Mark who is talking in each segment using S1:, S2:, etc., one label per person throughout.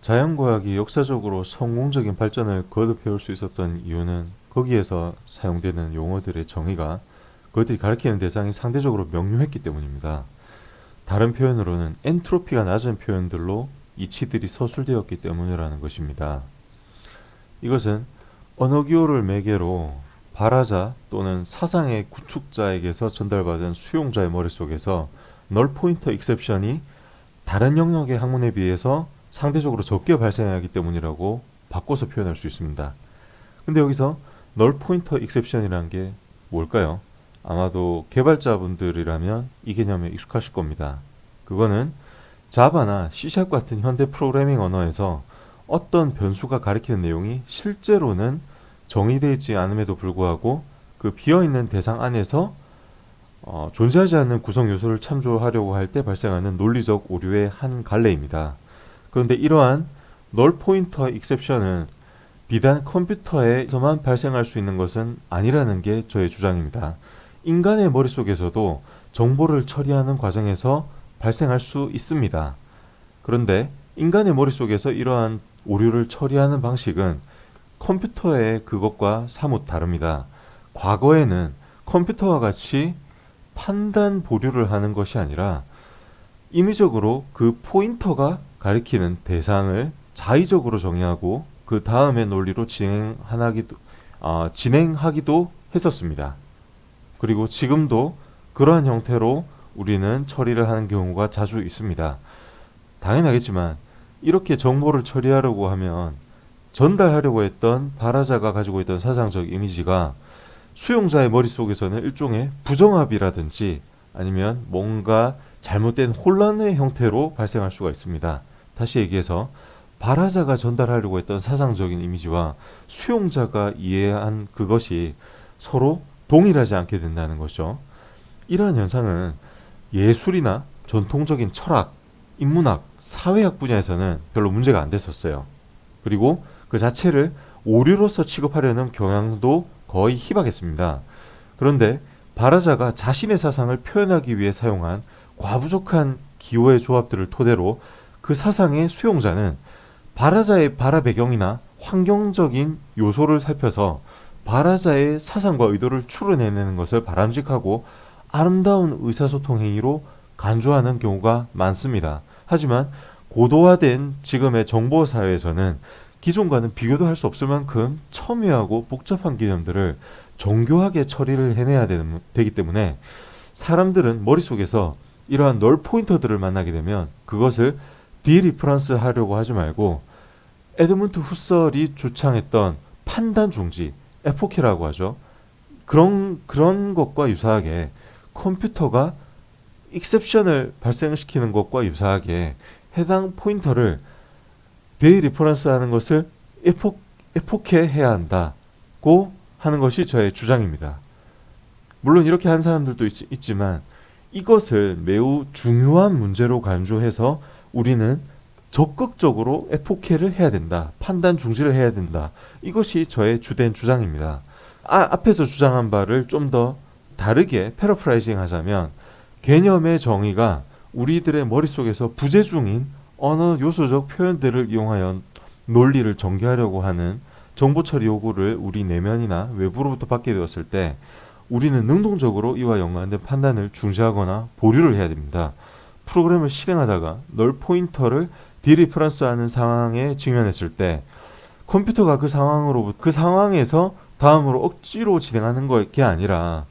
S1: 자연과학이 역사적으로 성공적인 발전을 거듭해올 수 있었던 이유는 거기에서 사용되는 용어들의 정의가 그것들이 가리키는 대상이 상대적으로 명료했기 때문입니다. 다른 표현으로는 엔트로피가 낮은 표현들로 이치들이 서술되었기 때문이라는 것입니다. 이것은 언어기호를 매개로 발화자 또는 사상의 구축자에게서 전달받은 수용자의 머릿속에서 널 포인터 익셉션이 다른 영역의 학문에 비해서 상대적으로 적게 발생하기 때문이라고 바꿔서 표현할 수 있습니다. 근데 여기서 널 포인터 익셉션이라는 게 뭘까요? 아마도 개발자분들이라면 이 개념에 익숙하실 겁니다. 그거는 자바나 C# 같은 현대 프로그래밍 언어에서 어떤 변수가 가리키는 내용이 실제로는 정의되어 있지 않음에도 불구하고 그 비어있는 대상 안에서 존재하지 않는 구성 요소를 참조하려고 할 때 발생하는 논리적 오류의 한 갈래입니다. 그런데 이러한 널 포인터 익셉션은 비단 컴퓨터에서만 발생할 수 있는 것은 아니라는 게 저의 주장입니다. 인간의 머릿속에서도 정보를 처리하는 과정에서 발생할 수 있습니다. 그런데 인간의 머릿속에서 이러한 오류를 처리하는 방식은 컴퓨터의 그것과 사뭇 다릅니다. 과거에는 컴퓨터와 같이 판단 보류를 하는 것이 아니라 임의적으로 그 포인터가 가리키는 대상을 자의적으로 정의하고 그 다음의 논리로 진행하기도 했었습니다. 그리고 지금도 그러한 형태로 우리는 처리를 하는 경우가 자주 있습니다. 당연하겠지만 이렇게 정보를 처리하려고 하면 전달하려고 했던 발화자가 가지고 있던 사상적 이미지가 수용자의 머릿속에서는 일종의 부정합이라든지 아니면 뭔가 잘못된 혼란의 형태로 발생할 수가 있습니다. 다시 얘기해서 발화자가 전달하려고 했던 사상적인 이미지와 수용자가 이해한 그것이 서로 동일하지 않게 된다는 것이죠. 이러한 현상은 예술이나 전통적인 철학, 인문학, 사회학 분야에서는 별로 문제가 안 됐었어요. 그리고 그 자체를 오류로서 취급하려는 경향도 거의 희박했습니다. 그런데 발화자가 자신의 사상을 표현하기 위해 사용한 과부족한 기호의 조합들을 토대로 그 사상의 수용자는 발화자의 발화 배경이나 환경적인 요소를 살펴서 발화자의 사상과 의도를 추론해내는 것을 바람직하고 아름다운 의사소통 행위로 간주하는 경우가 많습니다. 하지만 고도화된 지금의 정보사회에서는 기존과는 비교도 할 수 없을 만큼 첨예하고 복잡한 개념들을 정교하게 처리를 해내야 되기 때문에 사람들은 머릿속에서 이러한 널 포인터들을 만나게 되면 그것을 디리프런스 하려고 하지 말고 에드문드 후설이 주창했던 판단 중지, 에포케라고 하죠. 그런 것과 유사하게 컴퓨터가 익셉션을 발생시키는 것과 유사하게 해당 포인터를 디리퍼런스 하는 것을 에포케해야 한다고 하는 것이 저의 주장입니다. 물론 이렇게 한 사람들도 있지만 이것을 매우 중요한 문제로 간주해서 우리는 적극적으로 에포케를 해야 된다. 판단 중지를 해야 된다. 이것이 저의 주된 주장입니다. 앞에서 주장한 바를 좀 더 다르게 패러프라이징 하자면 개념의 정의가 우리들의 머릿속에서 부재중인 언어 요소적 표현들을 이용하여 논리를 전개하려고 하는 정보 처리 요구를 우리 내면이나 외부로부터 받게 되었을 때 우리는 능동적으로 이와 연관된 판단을 중지하거나 보류를 해야 됩니다. 프로그램을 실행하다가 널 포인터를 디리프런스하는 상황에 직면했을 때 컴퓨터가 그 상황에서 다음으로 억지로 진행하는 것이 아니라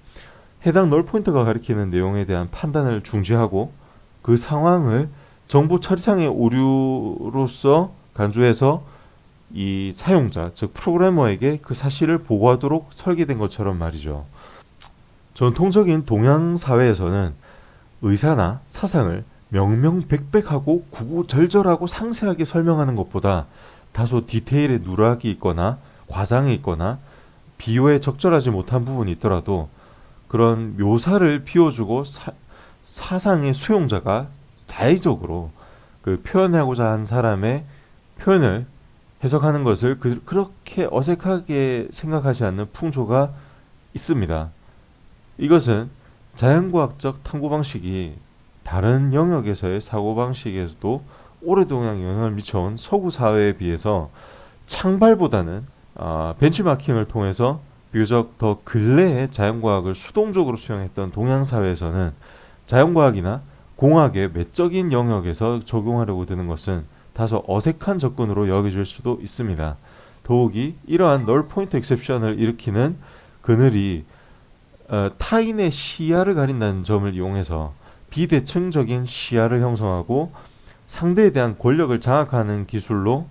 S1: 해당 널 포인터가 가리키는 내용에 대한 판단을 중지하고 그 상황을 정보 처리상의 오류로서 간주해서 이 사용자, 즉 프로그래머에게 그 사실을 보고하도록 설계된 것처럼 말이죠. 전통적인 동양 사회에서는 의사나 사상을 명명백백하고 구구절절하고 상세하게 설명하는 것보다 다소 디테일에 누락이 있거나 과장이 있거나 비유에 적절하지 못한 부분이 있더라도 그런 묘사를 비워주고 사상의 수용자가 자의적으로 그 표현하고자 한 사람의 표현을 해석하는 것을 그렇게 어색하게 생각하지 않는 풍조가 있습니다. 이것은 자연과학적 탐구 방식이 다른 영역에서의 사고 방식에서도 오랫동안 영향을 미쳐온 서구 사회에 비해서 창발보다는 벤치마킹을 통해서 비교적 더 근래에 자연과학을 수동적으로 수용했던 동양 사회에서는 자연과학이나 공학의 외적인 영역에서 적용하려고 드는 것은 다소 어색한 접근으로 여겨질 수도 있습니다. 더욱이 이러한 널 포인트 액셉션을 일으키는 그늘이 타인의 시야를 가린다는 점을 이용해서 비대칭적인 시야를 형성하고 상대에 대한 권력을 장악하는 기술로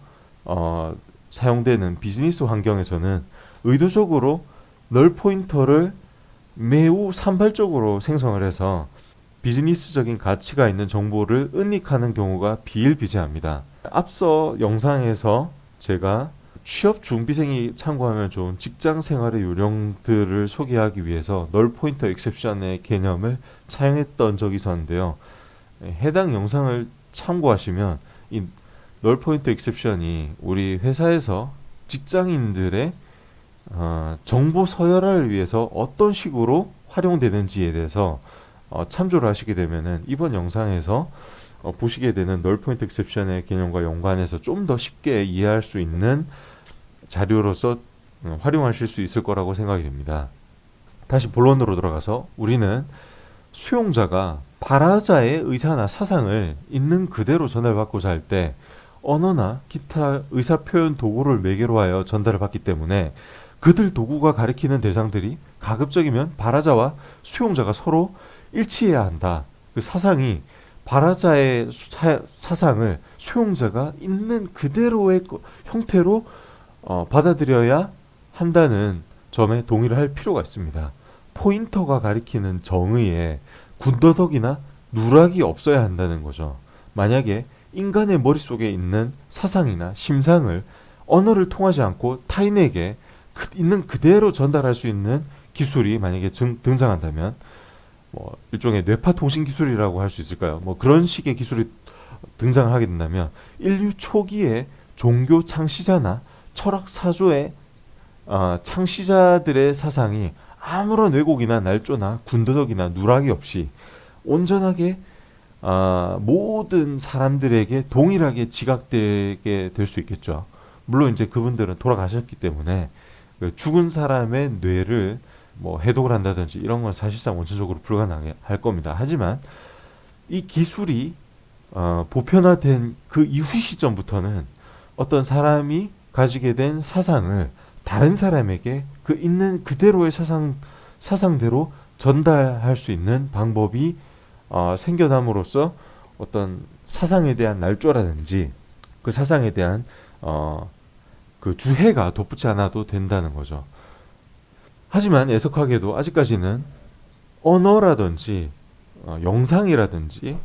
S1: 사용되는 비즈니스 환경에서는 의도적으로 널 포인터를 매우 산발적으로 생성을 해서 비즈니스적인 가치가 있는 정보를 은닉하는 경우가 비일비재합니다. 앞서 영상에서 제가 취업 준비생이 참고하면 좋은 직장 생활의 요령들을 소개하기 위해서 널 포인터 액셉션의 개념을 차용했던 적이 있었는데요. 해당 영상을 참고하시면 이 널 포인터 액셉션이 우리 회사에서 직장인들의 정보 서열화를 위해서 어떤 식으로 활용되는지에 대해서 참조를 하시게 되면은 이번 영상에서 보시게 되는 널 포인트 액셉션의 개념과 연관해서 좀 더 쉽게 이해할 수 있는 자료로서 활용하실 수 있을 거라고 생각이 됩니다. 다시 본론으로 돌아가서 우리는 수용자가 발화자의 의사나 사상을 있는 그대로 전달받고자 할 때 언어나 기타 의사표현 도구를 매개로 하여 전달을 받기 때문에 그들 도구가 가리키는 대상들이 가급적이면 발화자와 수용자가 서로 일치해야 한다. 그 사상이 발화자의 사상을 수용자가 있는 그대로의 형태로 받아들여야 한다는 점에 동의를 할 필요가 있습니다. 포인터가 가리키는 정의에 군더더기나 누락이 없어야 한다는 거죠. 만약에 인간의 머릿속에 있는 사상이나 심상을 언어를 통하지 않고 타인에게 있는 그대로 전달할 수 있는 기술이 만약에 등장한다면 일종의 뇌파 통신 기술이라고 할 수 있을까요? 그런 식의 기술이 등장을 하게 된다면 인류 초기에 종교 창시자나 철학 사조의 창시자들의 사상이 아무런 왜곡이나 날조나 군더더기나 누락이 없이 온전하게 모든 사람들에게 동일하게 지각되게 될 수 있겠죠. 물론 이제 그분들은 돌아가셨기 때문에 죽은 사람의 뇌를 해독을 한다든지 이런 건 사실상 원천적으로 불가능할 겁니다. 하지만 이 기술이 보편화된 그 이후 시점부터는 어떤 사람이 가지게 된 사상을 다른 사람에게 그 있는 그대로의 사상대로 전달할 수 있는 방법이 생겨남으로써 어떤 사상에 대한 날조라든지 그 사상에 대한 그 주해가 돋붙지 않아도 된다는 거죠. 하지만 애석하게도 아직까지는 언어라든지 영상이라든지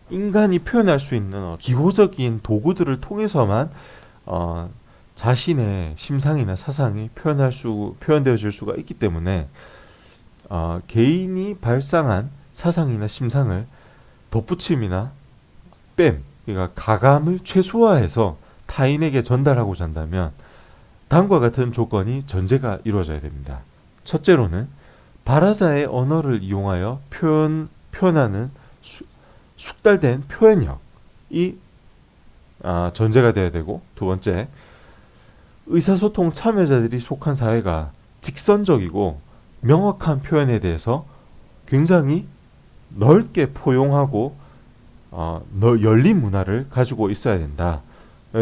S1: 인간이 표현할 수 있는 기호적인 도구들을 통해서만 자신의 심상이나 사상이 표현되어질 수가 있기 때문에 개인이 발상한 사상이나 심상을 덧붙임이나 뺨, 그러니까 가감을 최소화해서 타인에게 전달하고자 한다면 다음과 같은 조건이 전제가 이루어져야 됩니다. 첫째로는 발화자의 언어를 이용하여 표현하는 숙달된 표현력이 전제가 되어야 되고, 두 번째, 의사소통 참여자들이 속한 사회가 직선적이고 명확한 표현에 대해서 굉장히 넓게 포용하고 열린 문화를 가지고 있어야 된다.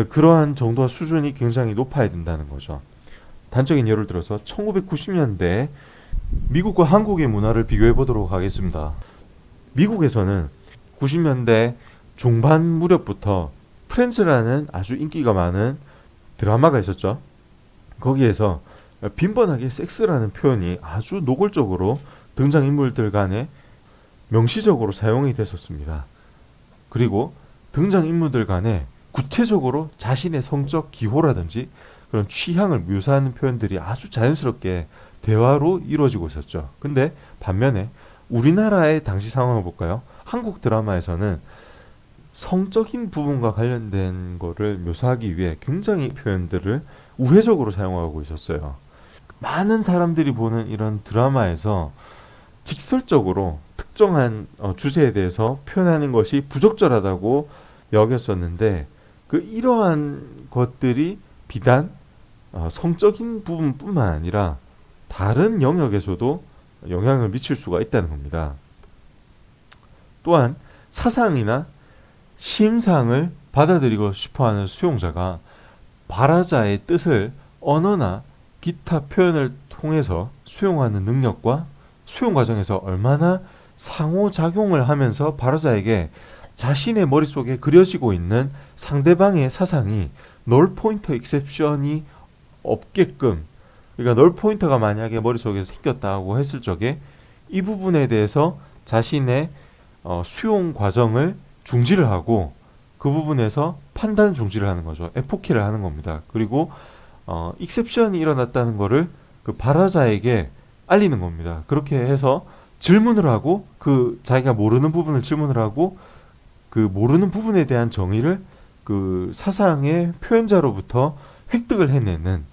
S1: 그러한 정도와 수준이 굉장히 높아야 된다는 거죠. 단적인 예를 들어서 1990년대 미국과 한국의 문화를 비교해 보도록 하겠습니다. 미국에서는 90년대 중반 무렵부터 프렌즈라는 아주 인기가 많은 드라마가 있었죠. 거기에서 빈번하게 섹스라는 표현이 아주 노골적으로 등장인물들 간에 명시적으로 사용이 됐었습니다. 그리고 등장인물들 간에 구체적으로 자신의 성적 기호라든지 그런 취향을 묘사하는 표현들이 아주 자연스럽게 대화로 이루어지고 있었죠. 근데 반면에 우리나라의 당시 상황을 볼까요? 한국 드라마에서는 성적인 부분과 관련된 거를 묘사하기 위해 굉장히 표현들을 우회적으로 사용하고 있었어요. 많은 사람들이 보는 이런 드라마에서 직설적으로 특정한 주제에 대해서 표현하는 것이 부적절하다고 여겼었는데 이러한 것들이 비단 성적인 부분뿐만 아니라 다른 영역에서도 영향을 미칠 수가 있다는 겁니다. 또한 사상이나 심상을 받아들이고 싶어하는 수용자가 발화자의 뜻을 언어나 기타 표현을 통해서 수용하는 능력과 수용 과정에서 얼마나 상호작용을 하면서 발화자에게 자신의 머릿속에 그려지고 있는 상대방의 사상이 널 포인터 익셉션이 없게끔, 그러니까 널 포인터가 만약에 머릿속에 생겼다고 했을 적에 이 부분에 대해서 자신의 수용 과정을 중지를 하고 그 부분에서 판단 중지를 하는 거죠. 에포키를 하는 겁니다. 그리고 익셉션이 일어났다는 거를 그 발화자에게 알리는 겁니다. 그렇게 해서 질문을 하고 자기가 모르는 부분을 질문을 하고 그 모르는 부분에 대한 정의를 그 사상의 표현자로부터 획득을 해내는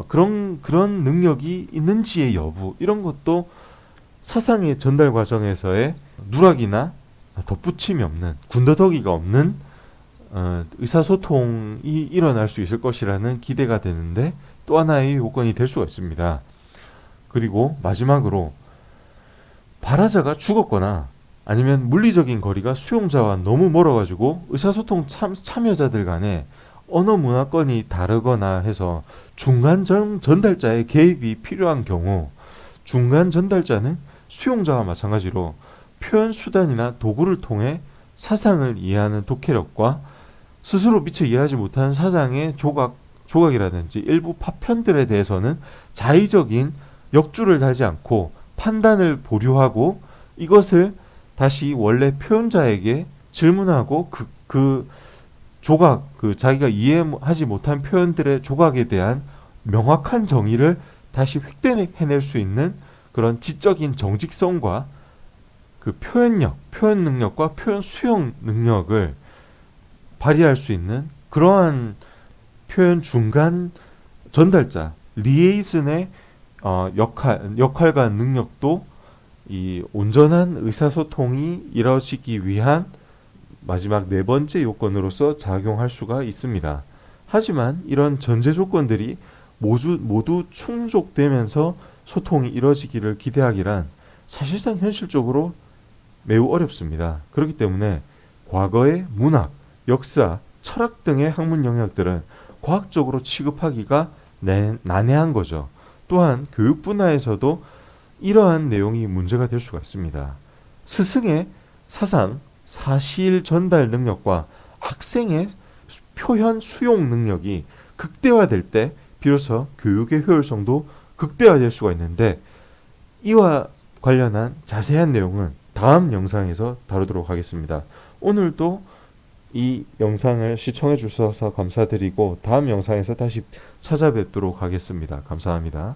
S1: 그런 능력이 있는지의 여부, 이런 것도 사상의 전달 과정에서의 누락이나 덧붙임이 없는, 군더더기가 없는 의사소통이 일어날 수 있을 것이라는 기대가 되는데 또 하나의 요건이 될 수가 있습니다. 그리고 마지막으로 발화자가 죽었거나 아니면 물리적인 거리가 수용자와 너무 멀어가지고 의사소통 참여자들 간에 언어 문화권이 다르거나 해서 중간 전달자의 개입이 필요한 경우, 중간 전달자는 수용자와 마찬가지로 표현 수단이나 도구를 통해 사상을 이해하는 독해력과 스스로 미처 이해하지 못한 사상의 조각이라든지 일부 파편들에 대해서는 자의적인 역주를 달지 않고 판단을 보류하고 이것을 다시 원래 표현자에게 질문하고 그 조각, 자기가 이해하지 못한 표현들의 조각에 대한 명확한 정의를 다시 획득해낼 수 있는 그런 지적인 정직성과 그 표현력, 표현 능력과 표현 수용 능력을 발휘할 수 있는 그러한 표현 중간 전달자, 리에이슨의 역할과 능력도 이 온전한 의사소통이 이루어지기 위한 마지막 네 번째 요건으로서 작용할 수가 있습니다. 하지만 이런 전제 조건들이 모두 충족되면서 소통이 이루어지기를 기대하기란 사실상 현실적으로 매우 어렵습니다. 그렇기 때문에 과거의 문학, 역사, 철학 등의 학문 영역들은 과학적으로 취급하기가 난해한 거죠. 또한 교육 분야에서도 이러한 내용이 문제가 될 수가 있습니다. 스승의 사상, 사실 전달 능력과 학생의 표현 수용 능력이 극대화될 때 비로소 교육의 효율성도 극대화될 수가 있는데, 이와 관련한 자세한 내용은 다음 영상에서 다루도록 하겠습니다. 오늘도 이 영상을 시청해 주셔서 감사드리고 다음 영상에서 다시 찾아뵙도록 하겠습니다. 감사합니다.